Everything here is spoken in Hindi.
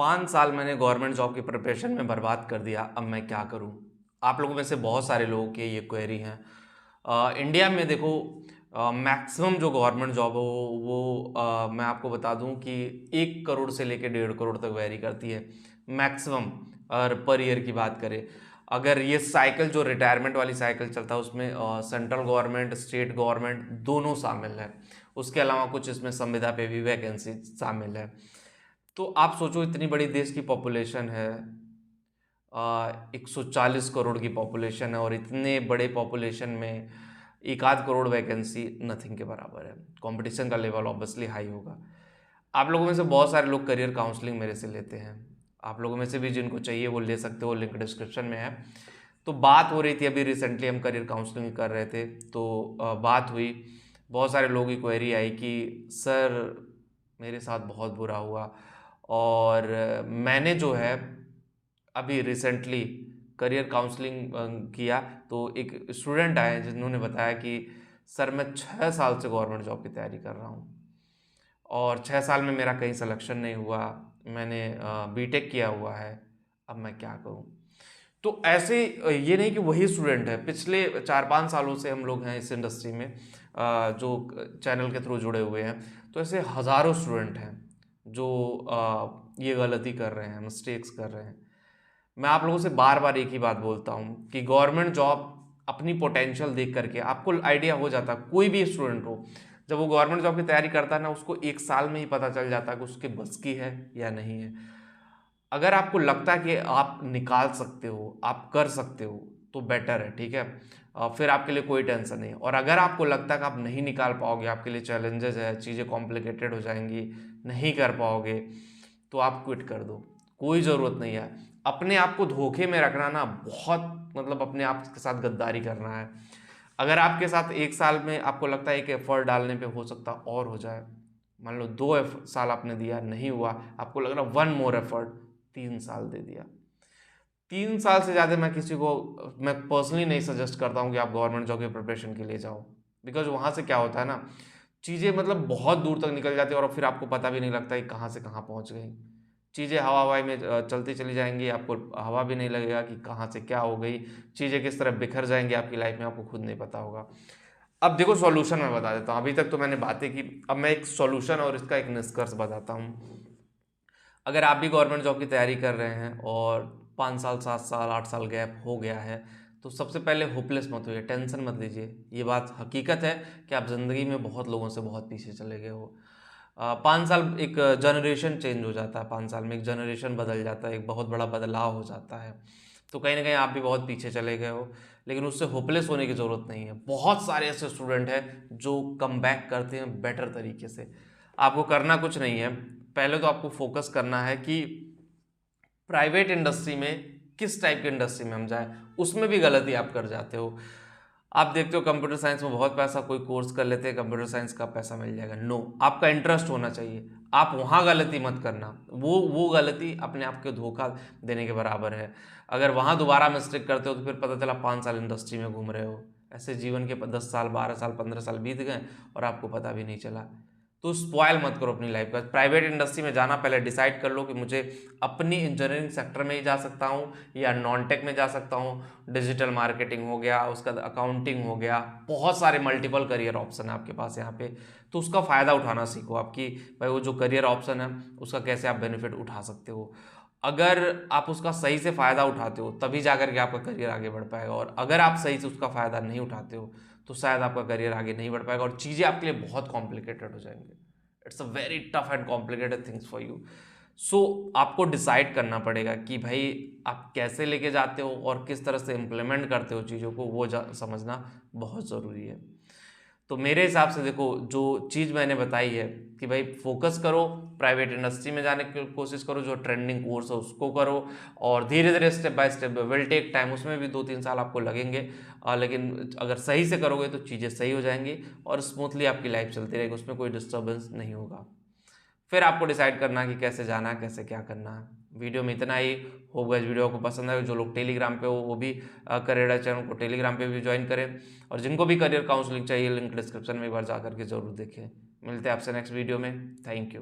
5 साल मैंने गवर्नमेंट जॉब की प्रिपरेशन में बर्बाद कर दिया, अब मैं क्या करूं? आप लोगों में से बहुत सारे लोगों की ये क्वेरी है। इंडिया में देखो, मैक्सिमम जो गवर्नमेंट जॉब हो वो मैं आपको बता दूं कि 1 करोड़ से लेकर 1.5 करोड़ तक वेरी करती है मैक्सिमम। और पर ईयर की बात करें, अगर ये साइकिल जो रिटायरमेंट वाली साइकिल चलता है उसमें सेंट्रल गवर्नमेंट स्टेट गवर्नमेंट दोनों शामिल है। उसके अलावा कुछ इसमें संविदा पे भी वैकेंसी शामिल है। तो आप सोचो, इतनी बड़ी देश की पॉपुलेशन है, 140 करोड़ की पॉपुलेशन है, और इतने बड़े पॉपुलेशन में 1 आध करोड़ वैकेंसी नथिंग के बराबर है। कंपटीशन का लेवल ऑब्वियसली हाई होगा। आप लोगों में से बहुत सारे लोग करियर काउंसलिंग मेरे से लेते हैं। आप लोगों में से भी जिनको चाहिए वो ले सकते हो, लिंक डिस्क्रिप्शन में है। तो बात हो रही थी, अभी रिसेंटली हम करियर काउंसलिंग कर रहे थे, तो बात हुई, बहुत सारे लोगों की क्वेरी आई कि सर मेरे साथ बहुत बुरा हुआ, और मैंने जो है अभी रिसेंटली करियर काउंसलिंग किया, तो एक स्टूडेंट आए जिन्होंने बताया कि सर मैं 6 साल से गवर्नमेंट जॉब की तैयारी कर रहा हूँ, और 6 साल में मेरा कहीं सिलेक्शन नहीं हुआ, मैंने बीटेक किया हुआ है, अब मैं क्या करूँ? तो ऐसे ये नहीं कि वही स्टूडेंट है, पिछले 4-5 सालों से हम लोग हैं इस इंडस्ट्री में, जो चैनल के थ्रू जुड़े हुए हैं। तो ऐसे हज़ारों स्टूडेंट हैं जो ये गलती कर रहे हैं, मिस्टेक्स कर रहे हैं। मैं आप लोगों से बार बार एक ही बात बोलता हूँ कि गवर्नमेंट जॉब अपनी पोटेंशियल देख करके आपको आइडिया हो जाता है, कोई भी स्टूडेंट हो, जब वो गवर्नमेंट जॉब की तैयारी करता है ना, उसको 1 साल में ही पता चल जाता है कि उसके बस की है या नहीं है। अगर आपको लगता है कि आप निकाल सकते हो, आप कर सकते हो, तो बेटर है, ठीक है। फिर आपके लिए कोई टेंशन नहीं। और अगर आपको लगता है कि आप नहीं निकाल पाओगे, आपके लिए चैलेंजेस है, चीज़ें कॉम्प्लिकेटेड हो जाएंगी, नहीं कर पाओगे, तो आप क्विट कर दो, कोई ज़रूरत नहीं है। अपने आप को धोखे में रखना ना बहुत, मतलब अपने आप के साथ गद्दारी करना है। अगर आपके साथ 1 साल में आपको लगता है कि एफर्ट डालने पे हो सकता और हो जाए, मान लो 2 साल आपने दिया नहीं हुआ, आपको लग रहा 1 मोर एफर्ट, 3 साल दे दिया। 3 साल से ज़्यादा मैं किसी को, मैं पर्सनली नहीं सजेस्ट करता हूँ कि आप गवर्नमेंट जॉब की प्रिपरेशन के लिए जाओ। बिकॉज वहाँ से क्या होता है ना, चीज़ें मतलब बहुत दूर तक निकल जाती है, और फिर आपको पता भी नहीं लगता कि कहाँ से कहाँ पहुँच गई। चीज़ें हवा हवाई में चलती चली जाएंगी, आपको हवा भी नहीं लगेगा कि कहाँ से क्या हो गई। चीज़ें किस तरह बिखर जाएंगी आपकी लाइफ में, आपको खुद नहीं पता होगा। अब देखो, सॉल्यूशन मैं बता देता हूँ। अभी तक तो मैंने बातें की, अब मैं एक सॉल्यूशन और इसका एक निष्कर्ष बताता हूँ। अगर आप भी गवर्नमेंट जॉब की तैयारी कर रहे हैं और 5 साल 7 साल 8 साल गैप हो गया है, तो सबसे पहले होपलेस मत होइए, टेंशन मत लीजिए। ये बात हकीकत है कि आप ज़िंदगी में बहुत लोगों से बहुत पीछे चले गए हो। 5 साल एक जनरेशन चेंज हो जाता है, 5 साल में एक जनरेशन बदल जाता है, एक बहुत बड़ा बदलाव हो जाता है। तो कहीं ना कहीं आप भी बहुत पीछे चले गए हो, लेकिन उससे होपलेस होने की ज़रूरत नहीं है। बहुत सारे ऐसे स्टूडेंट हैं जो कम बैक करते हैं बेटर तरीके से। आपको करना कुछ नहीं है, पहले तो आपको फोकस करना है कि प्राइवेट इंडस्ट्री में किस टाइप की इंडस्ट्री में हम जाएं। उसमें भी गलती आप कर जाते हो। आप देखते हो कंप्यूटर साइंस में बहुत पैसा, कोई कोर्स कर लेते हैं, कंप्यूटर साइंस का पैसा मिल जाएगा। नो, आपका इंटरेस्ट होना चाहिए। आप वहाँ गलती मत करना, वो गलती अपने आप को धोखा देने के बराबर है। अगर वहाँ दोबारा मिस्टेक करते हो तो फिर पता चला 5 साल इंडस्ट्री में घूम रहे हो, ऐसे जीवन के 10 साल 12 साल 15 साल बीत गए और आपको पता भी नहीं चला। तो स्पॉयल मत करो अपनी लाइफ का। प्राइवेट इंडस्ट्री में जाना, पहले डिसाइड कर लो कि मुझे अपनी इंजीनियरिंग सेक्टर में ही जा सकता हूँ या नॉन टेक में जा सकता हूँ। डिजिटल मार्केटिंग हो गया, उसका अकाउंटिंग हो गया, बहुत सारे मल्टीपल करियर ऑप्शन है आपके पास यहाँ पे। तो उसका फ़ायदा उठाना सीखो, आपकी भाई वो जो करियर ऑप्शन है उसका कैसे आप बेनिफिट उठा सकते हो। अगर आप उसका सही से फ़ायदा उठाते हो तभी जा करके आपका करियर आगे बढ़ पाएगा, और अगर आप सही से उसका फ़ायदा नहीं उठाते हो तो शायद आपका करियर आगे नहीं बढ़ पाएगा और चीज़ें आपके लिए बहुत कॉम्प्लिकेटेड हो जाएंगी। It's a very tough and complicated things for you. So आपको डिसाइड करना पड़ेगा कि भाई आप कैसे लेके जाते हो और किस तरह से इम्प्लीमेंट करते हो चीज़ों को, वो समझना बहुत ज़रूरी है। तो मेरे हिसाब से देखो, जो चीज़ मैंने बताई है कि भाई फोकस करो, प्राइवेट इंडस्ट्री में जाने की कोशिश करो, जो ट्रेंडिंग कोर्स है उसको करो, और धीरे धीरे step by step will take time, उसमें भी 2-3 साल आपको लगेंगे। लेकिन अगर सही से करोगे तो चीज़ें सही हो जाएंगी और स्मूथली आपकी लाइफ चलती रहेगी, उसमें कोई डिस्टर्बेंस नहीं होगा। फिर आपको डिसाइड करना है कि कैसे जाना है, कैसे क्या करना है। वीडियो में इतना ही होगा। इस वीडियो को पसंद आए, जो लोग टेलीग्राम पे हो वो भी करियर चैनल को टेलीग्राम पे भी ज्वाइन करें, और जिनको भी करियर काउंसलिंग चाहिए लिंक डिस्क्रिप्शन में एक बार जा करके जरूर देखें। मिलते हैं आपसे नेक्स्ट वीडियो में। Thank you.